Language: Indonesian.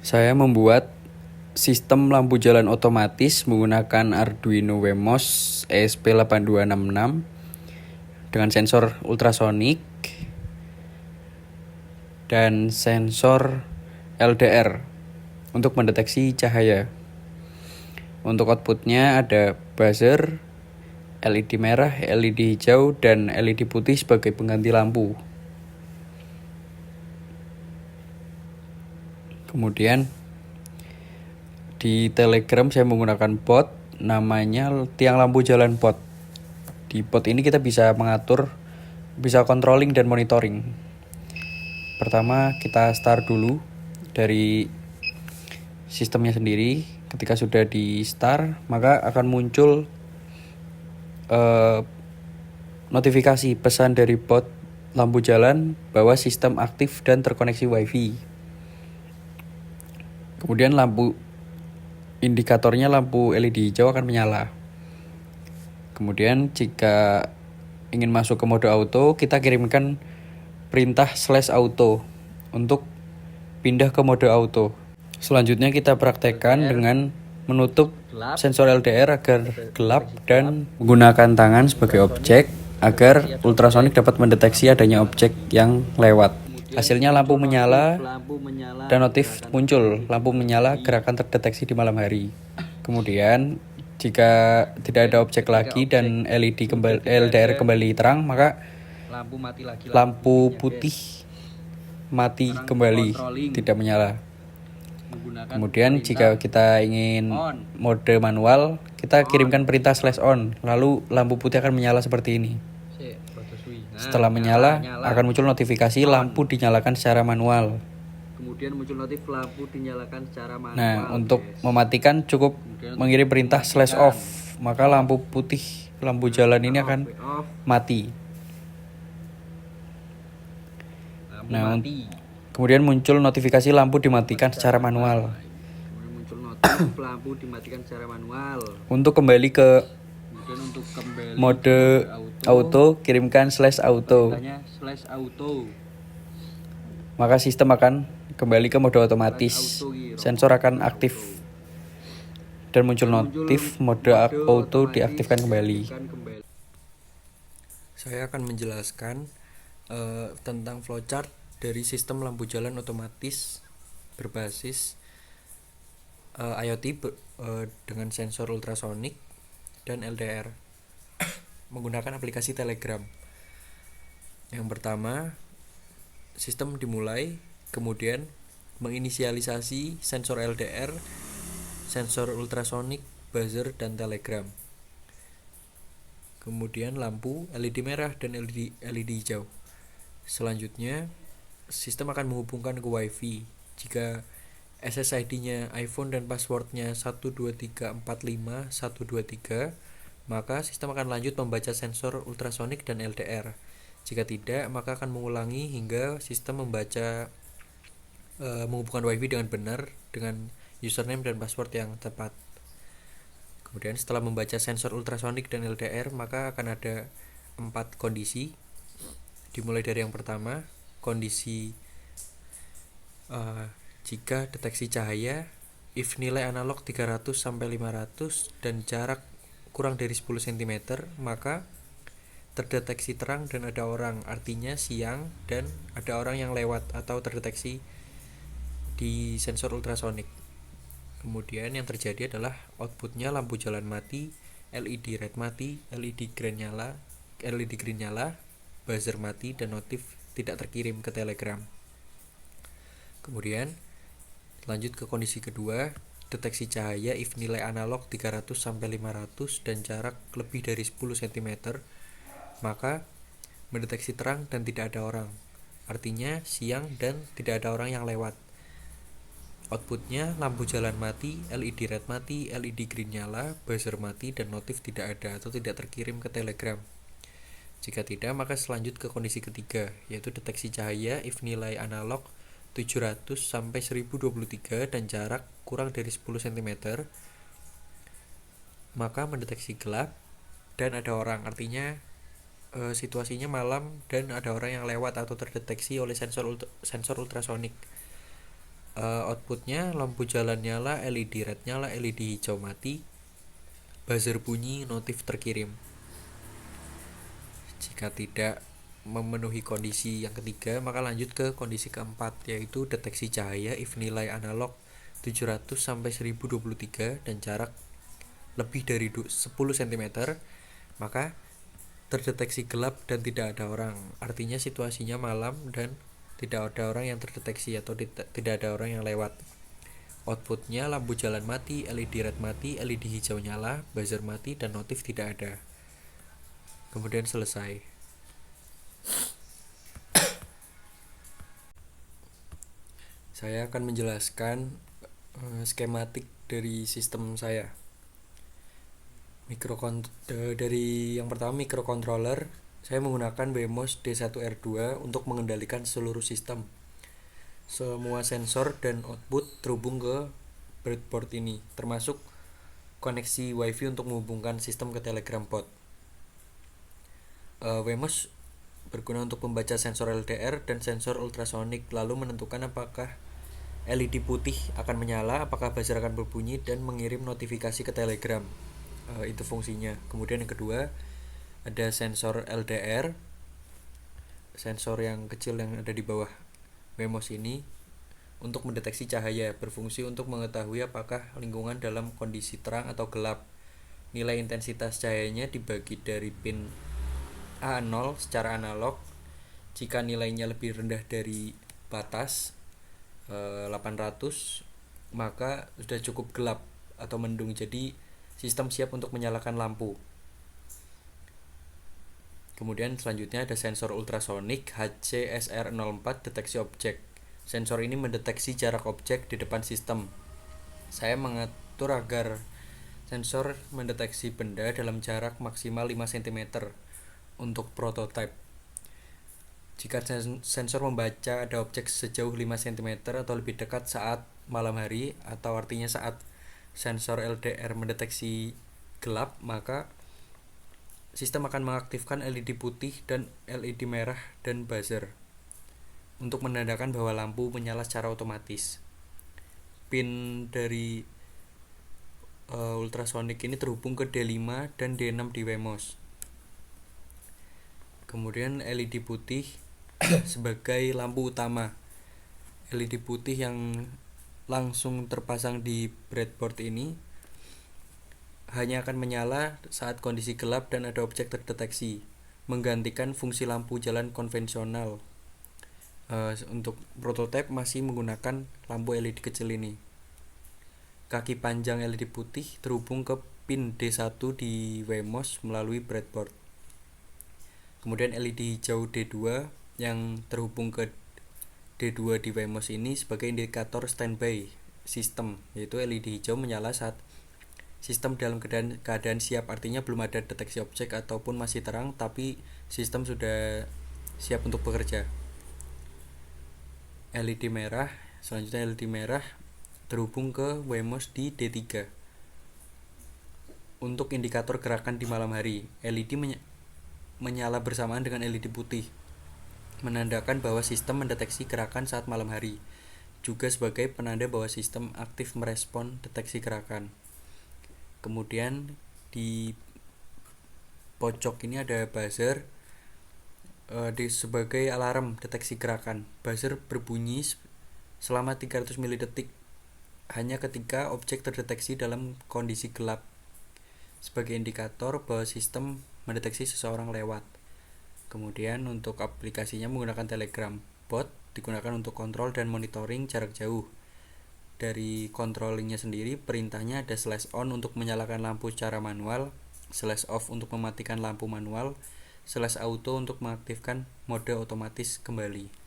Saya membuat sistem lampu jalan otomatis menggunakan Arduino Wemos ESP8266 dengan sensor ultrasonik dan sensor LDR untuk mendeteksi cahaya. Untuk outputnya ada buzzer, LED merah, LED hijau, dan LED putih sebagai pengganti lampu. Kemudian di Telegram saya menggunakan bot, namanya tiang lampu jalan bot. Di bot ini kita bisa mengatur, bisa controlling dan monitoring. Pertama kita start dulu dari sistemnya sendiri. Ketika sudah di start, maka akan muncul notifikasi pesan dari bot lampu jalan bahwa sistem aktif dan terkoneksi WiFi. Kemudian indikatornya lampu LED hijau akan menyala. Kemudian jika ingin masuk ke mode auto, kita kirimkan perintah /auto untuk pindah ke mode auto. Selanjutnya kita praktekkan dengan menutup sensor LDR agar gelap dan menggunakan tangan sebagai objek agar ultrasonik dapat mendeteksi adanya objek yang lewat. Hasilnya lampu menyala dan notif muncul. Lampu menyala gerakan terdeteksi di malam hari. Kemudian jika tidak ada objek lagi dan LDR kembali terang, maka lampu putih mati kembali, tidak menyala. Kemudian jika kita ingin mode manual, kita kirimkan perintah /on, lalu lampu putih akan menyala seperti ini. Setelah menyala, akan muncul notifikasi lampu dinyalakan secara manual. Kemudian muncul notif lampu dinyalakan secara manual. Nah, untuk mematikan cukup mengirim perintah /off, maka lampu putih, lampu jalan ini akan mati. Nah, kemudian muncul notifikasi lampu dimatikan secara manual. Untuk kembali ke mode auto, kirimkan /auto. Maka sistem akan kembali ke mode otomatis. Sensor akan aktif dan muncul notif mode auto diaktifkan kembali. Saya akan menjelaskan tentang flowchart dari sistem lampu jalan otomatis berbasis IoT dengan sensor ultrasonik dan LDR menggunakan aplikasi Telegram. Yang pertama, sistem dimulai, kemudian menginisialisasi sensor LDR, sensor ultrasonik, buzzer, dan Telegram. Kemudian lampu LED merah dan LED hijau. Selanjutnya, sistem akan menghubungkan ke WiFi. Jika SSID-nya iPhone dan passwordnya 12345123, maka sistem akan lanjut membaca sensor ultrasonik dan LDR. Jika tidak, maka akan mengulangi hingga sistem membaca menghubungkan WiFi dengan benar dengan username dan password yang tepat. Kemudian setelah membaca sensor ultrasonik dan LDR, maka akan ada 4 kondisi. Dimulai dari yang pertama, kondisi jika deteksi cahaya, if nilai analog 300-500 dan jarak kurang dari 10 cm, maka terdeteksi terang dan ada orang, artinya siang dan ada orang yang lewat atau terdeteksi di sensor ultrasonik. Kemudian yang terjadi adalah outputnya lampu jalan mati, LED red mati, LED green nyala, buzzer mati, dan notif tidak terkirim ke Telegram. Kemudian lanjut ke kondisi kedua, deteksi cahaya if nilai analog 300-500 dan jarak lebih dari 10 cm, maka mendeteksi terang dan tidak ada orang, artinya siang dan tidak ada orang yang lewat. Outputnya lampu jalan mati, LED red mati, LED green nyala, buzzer mati, dan notif tidak ada atau tidak terkirim ke Telegram. Jika tidak, maka selanjut ke kondisi ketiga, yaitu deteksi cahaya if nilai analog 700-1023 dan jarak kurang dari 10 cm, maka mendeteksi gelap dan ada orang, artinya situasinya malam dan ada orang yang lewat atau terdeteksi oleh sensor ultrasonik. Outputnya lampu jalan nyala, LED red nyala, LED hijau mati, buzzer bunyi, notif terkirim. Jika tidak memenuhi kondisi yang ketiga, maka lanjut ke kondisi keempat, yaitu deteksi cahaya if nilai analog 700 sampai 1023 dan jarak lebih dari 10 cm, maka terdeteksi gelap dan tidak ada orang. Artinya situasinya malam dan tidak ada orang yang terdeteksi atau tidak ada orang yang lewat. Outputnya lampu jalan mati, LED red mati, LED hijau nyala, buzzer mati, dan notif tidak ada. Kemudian selesai. Saya akan menjelaskan skematik dari sistem saya. Dari yang pertama microcontroller, saya menggunakan Wemos D1R2 untuk mengendalikan seluruh sistem. Semua sensor dan output terhubung ke breadboard ini, termasuk koneksi WiFi untuk menghubungkan sistem ke Telegram bot. Wemos berguna untuk membaca sensor LDR dan sensor ultrasonik, lalu menentukan apakah LED putih akan menyala, apakah buzzer akan berbunyi, dan mengirim notifikasi ke Telegram. Itu fungsinya. Kemudian yang kedua, ada sensor LDR, sensor yang kecil yang ada di bawah Wemos ini, untuk mendeteksi cahaya, berfungsi untuk mengetahui apakah lingkungan dalam kondisi terang atau gelap. Nilai intensitas cahayanya dibagi dari pin A0 secara analog. Jika nilainya lebih rendah dari batas 800, maka sudah cukup gelap atau mendung, jadi sistem siap untuk menyalakan lampu. Kemudian selanjutnya ada sensor ultrasonik HCSR04 deteksi objek. Sensor ini mendeteksi jarak objek di depan sistem. Saya mengatur agar sensor mendeteksi benda dalam jarak maksimal 5 cm untuk prototipe. Jika sensor membaca ada objek sejauh 5 cm atau lebih dekat saat malam hari, atau artinya saat sensor LDR mendeteksi gelap, maka sistem akan mengaktifkan LED putih dan LED merah dan buzzer untuk menandakan bahwa lampu menyala secara otomatis. Pin dari ultrasonik ini terhubung ke D5 dan D6 di Wemos. Kemudian LED putih sebagai lampu utama. LED putih yang langsung terpasang di breadboard ini hanya akan menyala saat kondisi gelap dan ada objek terdeteksi, menggantikan fungsi lampu jalan konvensional. Untuk prototipe masih menggunakan lampu LED kecil ini. Kaki panjang LED putih terhubung ke pin D1 di Wemos melalui breadboard. Kemudian LED hijau D2 yang terhubung ke D2 di Wemos ini sebagai indikator standby sistem, yaitu LED hijau menyala saat sistem dalam keadaan siap, artinya belum ada deteksi objek ataupun masih terang, tapi sistem sudah siap untuk bekerja. LED merah, selanjutnya LED merah terhubung ke Wemos di D3 untuk indikator gerakan di malam hari. LED menyala bersamaan dengan LED putih, menandakan bahwa sistem mendeteksi gerakan saat malam hari, juga sebagai penanda bahwa sistem aktif merespon deteksi gerakan. Kemudian di pojok ini ada buzzer sebagai alarm deteksi gerakan. Buzzer berbunyi selama 300 mili-detik hanya ketika objek terdeteksi dalam kondisi gelap, sebagai indikator bahwa sistem mendeteksi seseorang lewat. Kemudian untuk aplikasinya menggunakan Telegram bot, digunakan untuk kontrol dan monitoring jarak jauh. Dari controllingnya sendiri, perintahnya ada /on untuk menyalakan lampu secara manual, /off untuk mematikan lampu manual, /auto untuk mengaktifkan mode otomatis kembali.